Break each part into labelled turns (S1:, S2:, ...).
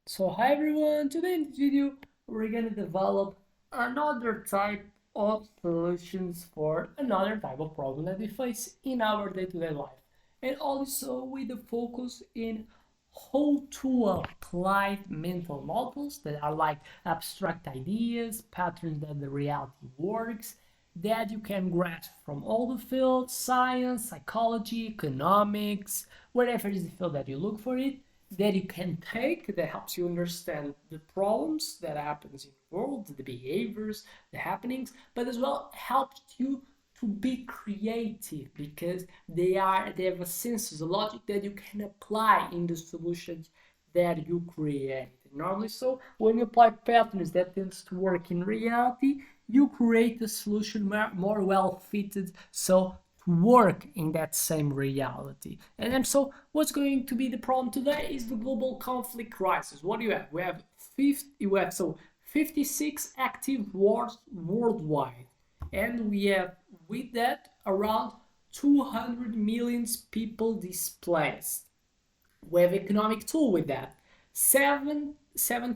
S1: So hi everyone, today in this video we're gonna develop another type of solutions for another type of problem that we face in our day-to-day life, and also with the focus in how to apply mental models that are like abstract ideas, patterns that the reality works, that you can grasp from all the fields, science, psychology, economics, whatever is the field that you look for it, that you can take that helps you understand the problems that happens in the world, the behaviors, the happenings, but as well helps you to be creative because they have a sense, a logic that you can apply in the solutions that you create. Normally, so when you apply patterns that tends to work in reality, you create a solution more well fitted. So work in that same reality. And then so what's going to be the problem today is the global conflict crisis. What do you have? We have 56 active wars worldwide. And we have with that around 200 million people displaced. We have economic tool with that. 7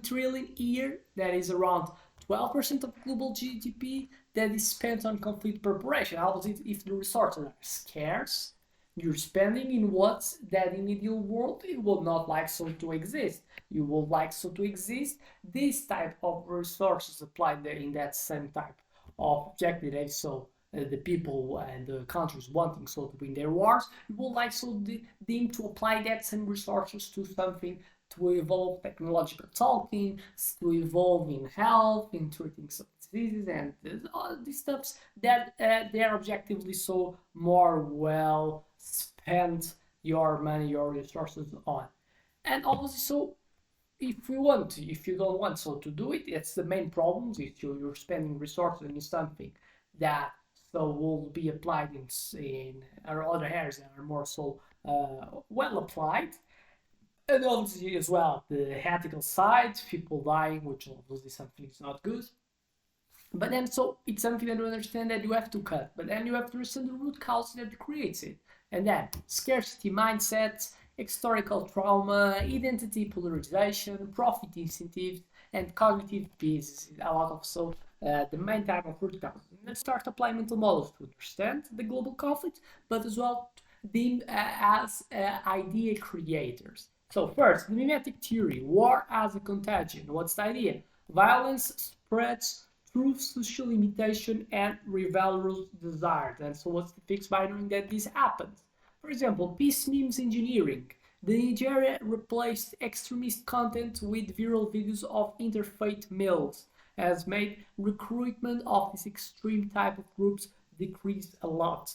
S1: trillion a year, that is around 12% of global GDP that is spent on conflict preparation. How does it if the resources are scarce? You're spending in what that in the ideal world it will not like so to exist. You will like so to exist this type of resources applied there in that same type of objective. So the people and the countries wanting so to win their wars, you would like so them to apply that same resources to something to evolve technological talking, to evolve in health, in treating some diseases and all these stuffs that they are objectively so more well spend your money, your resources on. And obviously, so if you want to, if you don't want so to do it, it's the main problem. If you're spending resources in something that so will be applied in other areas that are more so well applied. And obviously as well the ethical side, people dying, which obviously something is not good. But then so it's something that you understand that you have to cut, but then you have to understand the root cause that creates it. And then scarcity mindsets, historical trauma, identity polarization, profit incentives, and cognitive bias. A lot of so the main type of root cause. And then start applying mental models to understand the global conflict, but as well them as idea creators. So first, the mimetic theory, war as a contagion. What's the idea? Violence spreads through social imitation and rivalrous desires. And so what's the fix by knowing that this happens? For example, peace memes engineering. The Nigeria replaced extremist content with viral videos of interfaith meals, has made recruitment of this extreme type of groups decrease a lot.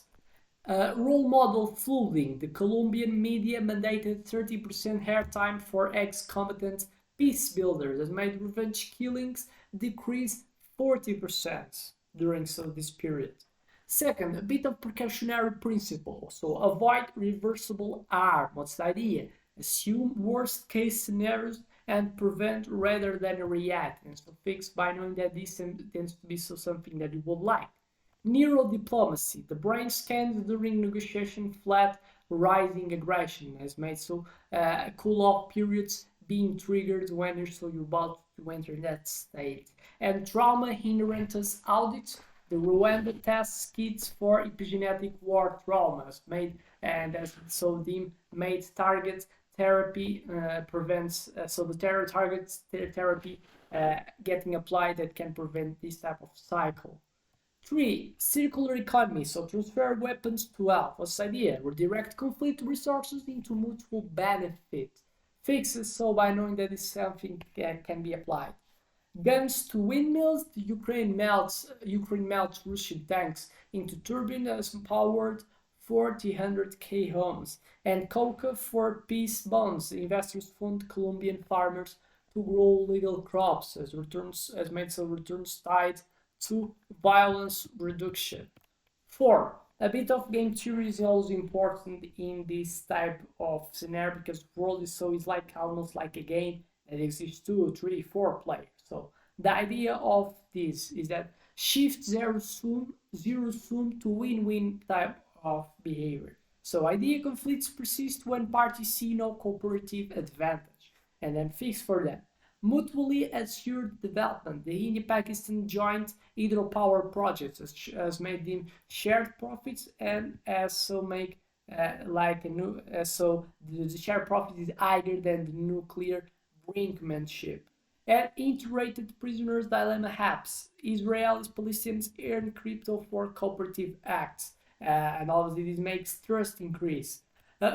S1: Role model flooding. The Colombian media mandated 30% airtime for ex-combatant peace builders that made revenge killings decrease 40% during this period. Second, a bit of precautionary principle. So avoid reversible harm. What's the idea? Assume worst case scenarios and prevent rather than react. And so fix by knowing that this tends to be something that you would like. Neurodiplomacy. The brain scans during negotiation flat rising aggression has made cool off periods being triggered when you're about to enter that state. And trauma inheritance audits. The Rwanda test kits for epigenetic war traumas made and as so deemed made target therapy prevents so the terror targets therapy getting applied that can prevent this type of cycle. 3. Circular economy, so transfer weapons to wealth. What's the idea? Redirect conflict resources into mutual benefit. Fixes, so by knowing that this something can be applied. Guns to windmills, the Ukraine melts Russian tanks into turbines powered 400k homes. And coca for peace bonds, investors fund Colombian farmers to grow legal crops as made some returns tied to violence reduction. 4. A bit of game theory is always important in this type of scenario because the world is like almost like a game that exists 2, 3, 4 players. So the idea of this is that shift zero sum to win-win type of behavior. So idea conflicts persist when parties see no cooperative advantage. and then fix for them. Mutually assured development. The India-Pakistan joint hydropower projects has made them shared profits and as so make like a new so the share profit is higher than the nuclear brinkmanship. And integrated prisoners dilemma apps. Israelis Palestinians earn crypto for cooperative acts, and obviously this makes trust increase.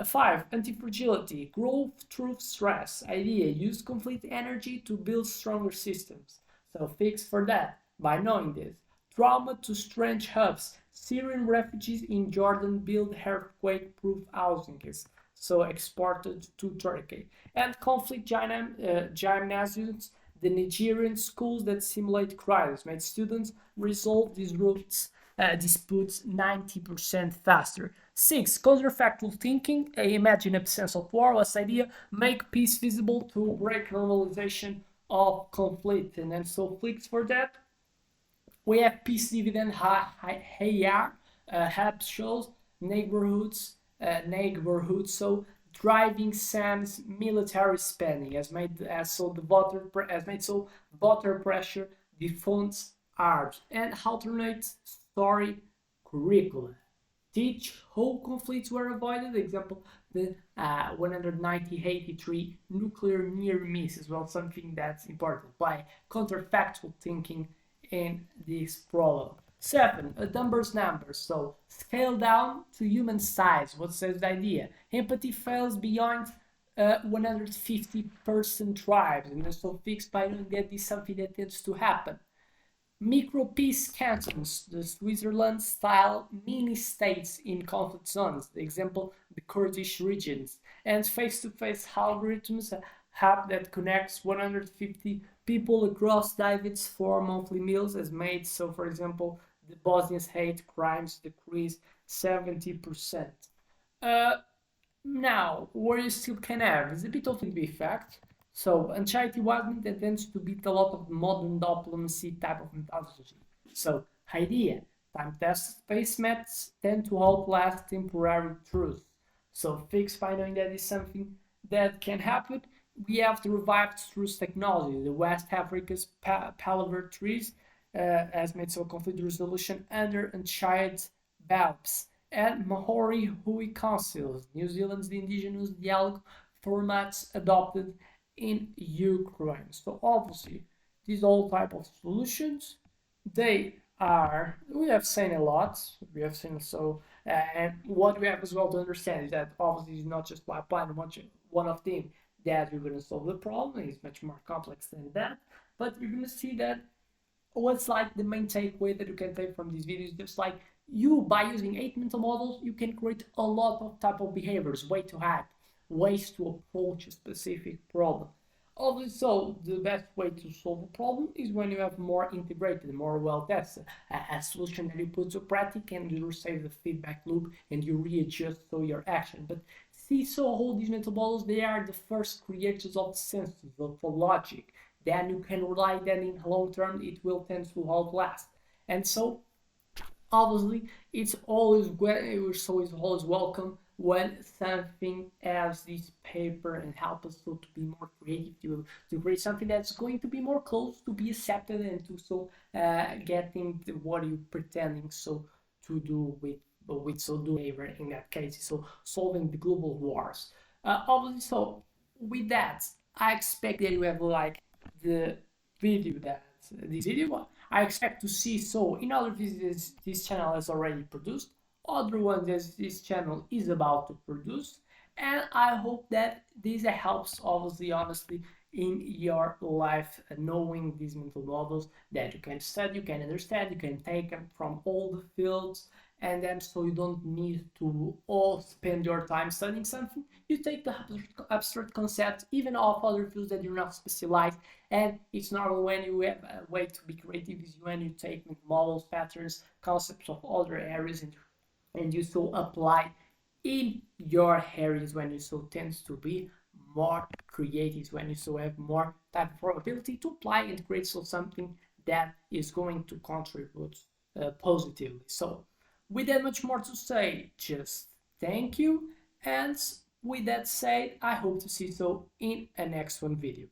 S1: 5. Anti-fragility. Growth through stress. Idea. Use conflict energy to build stronger systems. So fix for that by knowing this. Trauma to strange hubs. Syrian refugees in Jordan build earthquake-proof housings, so exported to Turkey. And conflict gymnasiums, the Nigerian schools that simulate crisis made students resolve these disputes 90% faster. 6. Counterfactual thinking. Imagine absence of war. Last idea. Make peace visible to break normalization of conflict. And then so fix for that. We have peace dividend higher help shows neighborhoods. So driving sans military spending has made voter pressure defunds arms and alternate story curricula. Teach how conflicts were avoided. Example, the 183 nuclear near miss as well, something that's important by counterfactual thinking in this problem. 7. Numbers. So scale down to human size. What says the idea? Empathy fails beyond 150-person tribes, and so fixed by knowing that this is something that tends to happen. Micro peace cantons, the Switzerland-style mini-states in conflict zones, the example, the Kurdish regions, and face-to-face algorithms app that connects 150 people across divides for monthly meals as made. So, for example, the Bosnians hate crimes decrease 70%. Now, where you still can have is a bit of the effect. So, anxiety widening that tends to beat a lot of modern diplomacy type of methodology. So, idea, time-tested space methods tend to outlast temporary truth. So, fix by knowing that is something that can happen. We have the revived truth technology. The West Africa's palaver trees has made so conflict resolution under unchaired BALPs and Maori Hui councils. New Zealand's the indigenous dialogue formats adopted in Ukraine. So obviously, these all type of solutions, we have seen a lot. We have seen and what we have as well to understand is that obviously it's not just by applying one of them that you're going to solve the problem. It's much more complex than that. But you're going to see that what's like the main takeaway that you can take from this video is just like you, by using 8 mental models, you can create a lot of type of behaviors, way to act, ways to approach a specific problem. Also, the best way to solve a problem is when you have more integrated, more well-tested, a solution that you put to practice and you receive the feedback loop and you readjust to your action. But see, so all these mental models, they are the first creators of senses, of logic. Then you can rely that in long term it will tend to outlast. And so obviously it's always welcome when something has this paper and help us to be more creative, to create something that's going to be more close to be accepted and to getting what you're pretending to do with so doing in that case, so solving the global wars. Obviously, so with that, I expect that you have like the video that this video I expect to see. So in other videos this channel has already produced, other ones that this channel is about to produce, and I hope that this helps obviously honestly in your life, knowing these mental models that you can study, you can understand, you can take them from all the fields, and then so you don't need to all spend your time studying something. You take the abstract concepts even of other fields that you're not specialized, and it's normal when you have a way to be creative is when you take models, patterns, concepts of other areas and you so apply in your areas when you so tends to be more creative, when you so have more type of probability to apply and create so something that is going to contribute positively. So with that much more to say, just thank you and With that said, I hope to see you in a next one video.